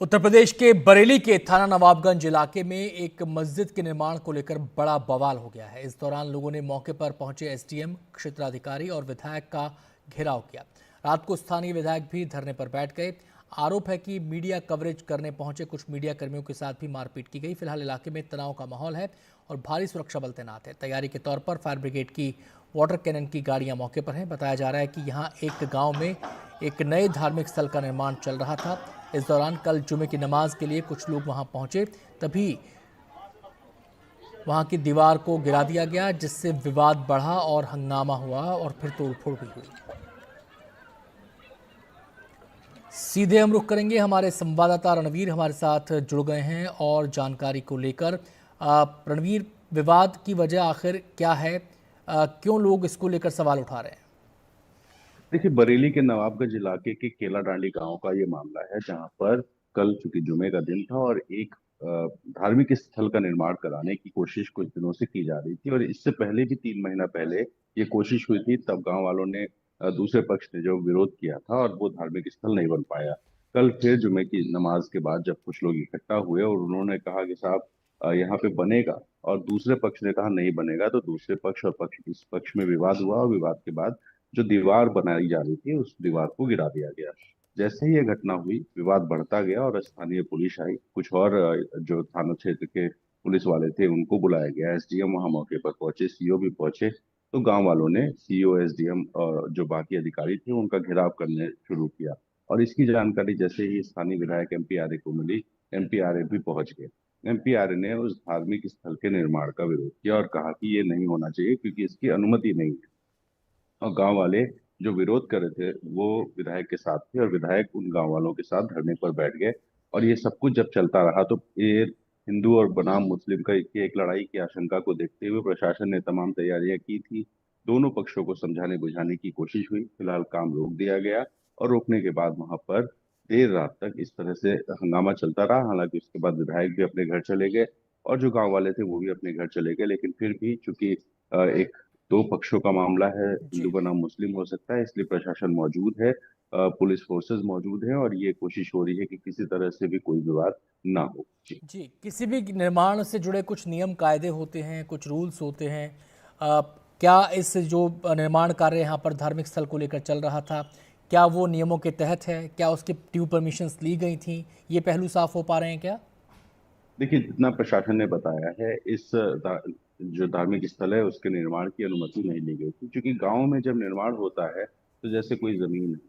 उत्तर प्रदेश के बरेली के थाना नवाबगंज इलाके में एक मस्जिद के निर्माण को लेकर बड़ा बवाल हो गया है। इस दौरान लोगों ने मौके पर पहुंचे एसडीएम, क्षेत्राधिकारी और विधायक का घेराव किया। रात को स्थानीय विधायक भी धरने पर बैठ गए। आरोप है कि मीडिया कवरेज करने पहुंचे कुछ मीडिया कर्मियों के साथ भी मारपीट की गई। फिलहाल इलाके में तनाव का माहौल है और भारी सुरक्षा बल तैनात है। तैयारी के तौर पर फायर ब्रिगेड की वाटर कैनन की गाड़ियां मौके पर हैं। बताया जा रहा है कि यहाँ एक गांव में एक नए धार्मिक स्थल का निर्माण चल रहा था। इस दौरान कल जुमे की नमाज के लिए कुछ लोग वहां पहुंचे, तभी वहां की दीवार को गिरा दिया गया, जिससे विवाद बढ़ा और हंगामा हुआ और फिर तोड़फोड़ भी हुई। सीधे हम रुख करेंगे, हमारे संवाददाता रणवीर हमारे साथ जुड़ गए हैं और जानकारी को लेकर। रणवीर, विवाद की वजह आखिर क्या है? क्यों लोग इसको लेकर सवाल उठा रहे हैं? देखिए, बरेली के नवाबगंज इलाके के केला डांडी गांव का ये मामला है, जहां पर कल चूंकि जुमे का दिन था और एक धार्मिक स्थल का निर्माण कराने की कोशिश कुछ दिनों से की जा रही थी। और इससे पहले भी 3 महीना पहले ये कोशिश हुई थी, तब गांव वालों ने दूसरे पक्ष ने जो विरोध किया था और वो धार्मिक स्थल नहीं बन पाया। कल फिर जुमे की नमाज के बाद जब कुछ लोग इकट्ठा हुए और उन्होंने कहा कि साहब यहाँ पे बनेगा, और दूसरे पक्ष ने कहा नहीं बनेगा, तो दूसरे पक्ष और इस पक्ष में विवाद हुआ और विवाद के बाद जो दीवार बनाई जा रही थी उस दीवार को गिरा दिया गया। जैसे ही ये घटना हुई, विवाद बढ़ता गया और स्थानीय पुलिस आई। कुछ और जो थाना क्षेत्र के पुलिस वाले थे उनको बुलाया गया। एसडीएम वहां मौके पर पहुंचे, सीओ भी पहुंचे। तो गांव वालों ने सीओ, एसडीएम और जो बाकी अधिकारी थे उनका घेराव करने शुरू किया। और इसकी जानकारी जैसे ही स्थानीय विधायक एमपी आर्य को मिली, एमपी आर्य भी पहुंच गए। एमपी आर्य ने उस धार्मिक स्थल के निर्माण का विरोध किया और कहा कि ये नहीं होना चाहिए क्योंकि इसकी अनुमति नहीं है। और गांव वाले जो विरोध कर रहे थे वो विधायक के साथ थे और विधायक उन गांव वालों के साथ धरने पर बैठ गए। और ये सब कुछ जब चलता रहा तो ये हिंदू और बनाम मुस्लिम की एक लड़ाई की आशंका को देखते हुए प्रशासन ने तमाम तैयारियां की थी। दोनों पक्षों को समझाने बुझाने की कोशिश हुई। फिलहाल काम रोक दिया गया और रोकने के बाद वहां पर देर रात तक इस तरह से हंगामा चलता रहा। हालांकि उसके बाद विधायक भी अपने घर चले गए और जो गांव वाले थे वो भी अपने घर चले गए। लेकिन फिर भी चूंकि एक दो पक्षों का मामला है, हिंदू जी बनाम मुस्लिम हो सकता है, इसलिए प्रशासन मौजूद है, पुलिस फोर्सेस मौजूद है और ये कोशिश हो रही है कि किसी तरह से भी कोई विवाद ना हो। जी। जी, किसी भी निर्माण से जुड़े कुछ नियम कायदे होते हैं, कुछ रूल्स होते हैं। अ, क्या इस जो निर्माण कार्य यहाँ पर धार्मिक स्थल को लेकर चल रहा था, क्या वो नियमों के तहत है? क्या उसकी ड्यू परमिशंस ली गई थी? ये पहलू साफ हो पा रहे हैं क्या? देखिए, जितना प्रशासन ने बताया है, जो धार्मिक स्थल है उसके निर्माण की अनुमति नहीं ली गई थी। क्योंकि गांव में जब निर्माण होता है तो जैसे कोई जमीन है,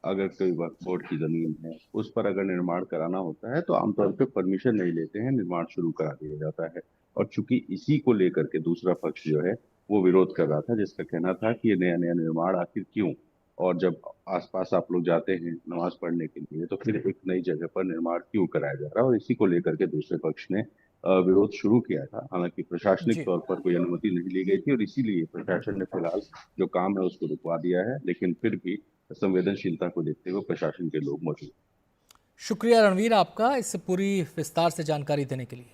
अगर कोई वक्फ बोर्ड की जमीन है, उस पर अगर निर्माण कराना होता है तो आमतौर पे परमिशन नहीं लेते हैं, निर्माण शुरू करा दिया जाता है। और चूंकि इसी को लेकर के दूसरा पक्ष जो है वो विरोध कर रहा था, जिसका कहना था कि ये नया नया निर्माण आखिर क्यों। और जब आसपास आप लोग जाते हैं नमाज पढ़ने के लिए तो फिर एक नई जगह पर निर्माण क्यों कराया जा रहा है, और इसी को लेकर के दूसरे पक्ष ने विरोध शुरू किया था। हालांकि प्रशासनिक जी, तौर पर कोई अनुमति नहीं ली गई थी और इसीलिए प्रशासन ने फिलहाल जो काम है उसको रुकवा दिया है। लेकिन फिर भी संवेदनशीलता को देखते हुए प्रशासन के लोग मौजूद हैं। शुक्रिया रणवीर आपका इस पूरी विस्तार से जानकारी देने के लिए।